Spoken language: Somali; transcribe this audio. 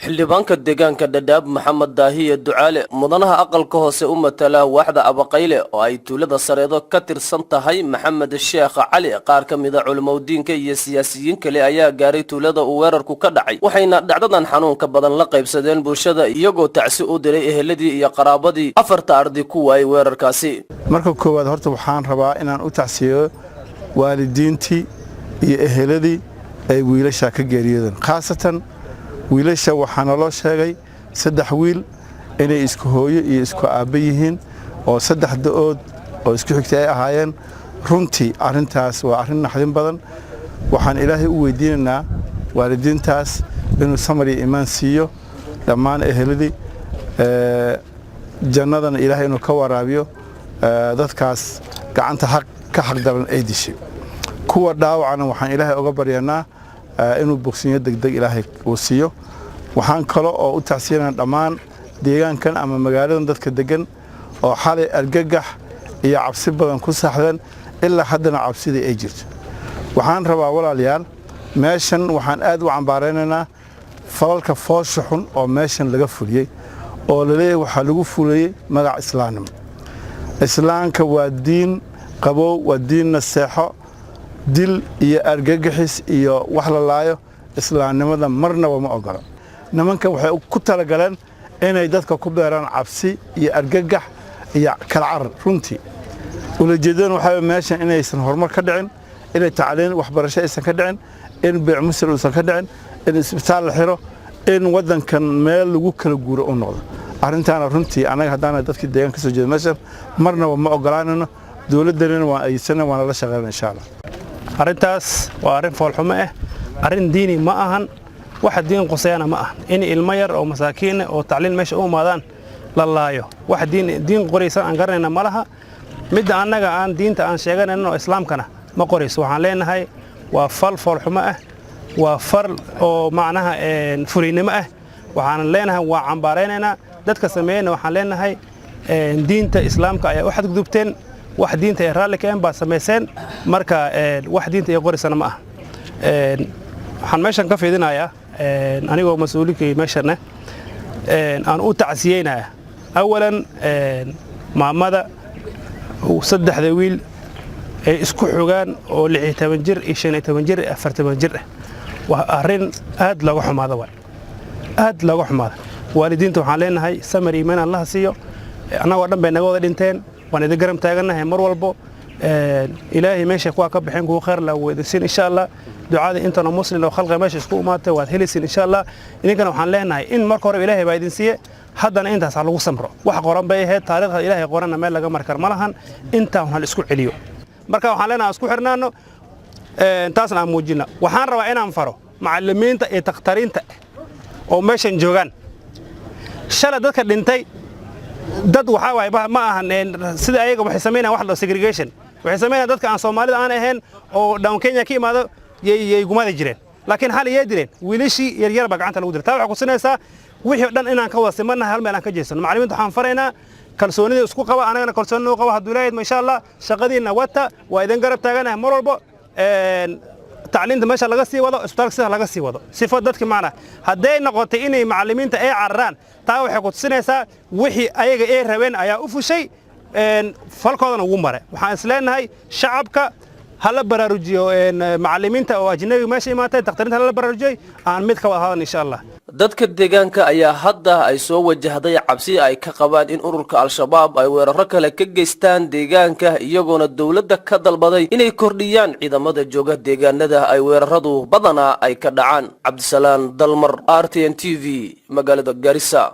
xildhibaanka deegaanka Dhadhaab Maxamed Daahiye Ducaale mudanaha aqalka hoose u matala waaxda Abaqayle oo ay tuulada Sareedo ka tirsan tahay Maxamed Sheekh Cali qaar ka mid ah culimadiinka iyo siyaasiyiin kale ayaa gaaray tuulada uu weerarku ka dhacay waxayna dhacdadan xanuunka badan la qaybsadeen bulshada iyagoo tacsi u diray eheladii iyo qaraabadii afarta arday ku waayay weerarkaasi marka koowaad horta waxaan rabaa inaan u tacsiyo waalidiintii iyo eheladii ay wiilasha ka geeriyoodan khaasatan wiilasha waxaan loo sheegay 3 wiil inay isku hooyo iyo isku aabba yihiin oo 3 da'ood oo isku xigtay ay ahaayeen runtii arintaas waa arin naxdin badan waxaan ilaahay u weydiinaynaa waalidiintaas inuu samir iyo iimaan siiyo dhammaan eheladii jannadana ilaahay inuu ka waraabiyo dadkaas gacanta ka xaq daran ay dishay kuwa dhaawacana waxaan ilaahay uga baryanaa inuu bogsiyo degdeg ilaahay uu siiyo waxaan kale oo u tacsiinaa dhammaan deegaankan ama magaaladan dadka degan oo xalay argagax iyo cabsi badan ku saxdan ilaa haddana cabsida ay jirto waxaan rabaa walaalayaal meeshan waxaan aad u cambaareynaa falalka foosha xun oo meeshan laga fuliyay oo la leeyahay waxa lagu fuliyay magac islaamnimo islaamka waa diin qabow waa diin naseexo dil iyo argagaxis iyo wax la laayo islaamnimada marnaba ma ogola nimanka waxay ku talagaleen inay dadka ku beeraan cabsi iyo argagax iyo kala carar runtii ulajeedana waxa meeshan inaysan horumar ka dhicin inay tacliin waxbarasho aysan ka dhicin in beec muslim aysan ka dhicin in isbitaal la xiro in wadankan meel lagu kala guuro u noqdo arintaana runtii anaga hadaan dadkii deegaanka soo jeedo meeshan marnaba ma ogolaanayno dawladana waa aysan waana la shaqeynaa insha Allah arintaas waa arin foolxumo ah arin diini ma ahan waxa diin qosayana ma ahan in ilmo yar oo masaakiin oo tacliin meesha u maadaan la laayo waxa diin qoraysan aan garanayna malaha mid anaga aan diinta aan sheeganayno islaamkana ma qorayso waxaan leenahay waa fal foolxumo ah waa far oo macnaha fulinimo ah waxaan leenahay waa cambaareynayna dadka sameeyna waxaan leenahay diinta islaamka ayaa waxad gudubteen wax diinta ay raali ka baa sameeyeen marka wax diinta ay qorisana ma ah waxaan meeshan ka fiidinayaa anigoo mas'uulinkay meeshan aan u tacsiyeynaa awalan maamada saddexda wiil ay isku xogaan oo 16 jir iyo 15 jir 40 jir waa arin aad lagu xumaado aad lagu xumaado waalidiinta waxaan leenahay samir iimaan Allah siiyo anagoo dhan bay naga wada dhinteen waan idin garam taaganahay mar walbo ilaahay meesha ku ka bixin ku khayr la weydisiin insha Allah ducada intana muslim oo khalqa meesha isku umaatay waad helisin insha Allah idinkana waxaan leenahay in marka hore ilaahay baa idin siiye haddana intaas lagu samro wax qoran bay ahayd taariikhda ilaahay qorana meel laga markar malahan inta waxaan isku celiyo marka waxaan leenahay isku xirnaano taasna aan muujina waxaan rabaa inaan faro macallimiinta iyo taqtariinta oo meeshan joogan shala dadka dhintay dad waxa way ma ahan sida ayaga waxay sameeyaan wax la segregation waxay sameeyaan dadka aan Soomaalida aan ahayn oo down Kenya ka imaado yey gumada jireen laakiin hal ay direen wiilashii yar yar ba gacanta lagu diray taa waxa ku sinaysaa wixii dhan inaan ka wada simannahay hal meel aan ka jeesano macallimiinta waxaan faraynaa kalsoonida isku qaba anagana kalsoonida u qaba haduu leeyahay insha Allah shaqadiina wata waa idin garab taaganahay mar walba tacliinta meesha laga sii wado isbitaalka sida laga sii wado sifo dadka macna haday noqotay inay macallimiinta ay cararaan taa waxay ku tusinaysaa wixii ayaga ay rabeen ayaa u fushay falkoodana ugu maray waxaan isleenahay shacabka hala baraarujiyo macallimiinta oo ajnabi meesha imaatay taqtariinta hala baraarujiyay aan mid ka wada hadal insha Allah dadka deegaanka ayaa hadda ay soo wajahday cabsi ay ka qabaan in ururka al-shabaab ay weeraro kale ka geystaan deegaanka iyagoona dawladda ka dalbaday inay kordhiyaan ciidamada jooga deegaanada ay weeraradu badana ay ka dhacaan Cabdisalaam Dalmar RTN TV magaalada Garissa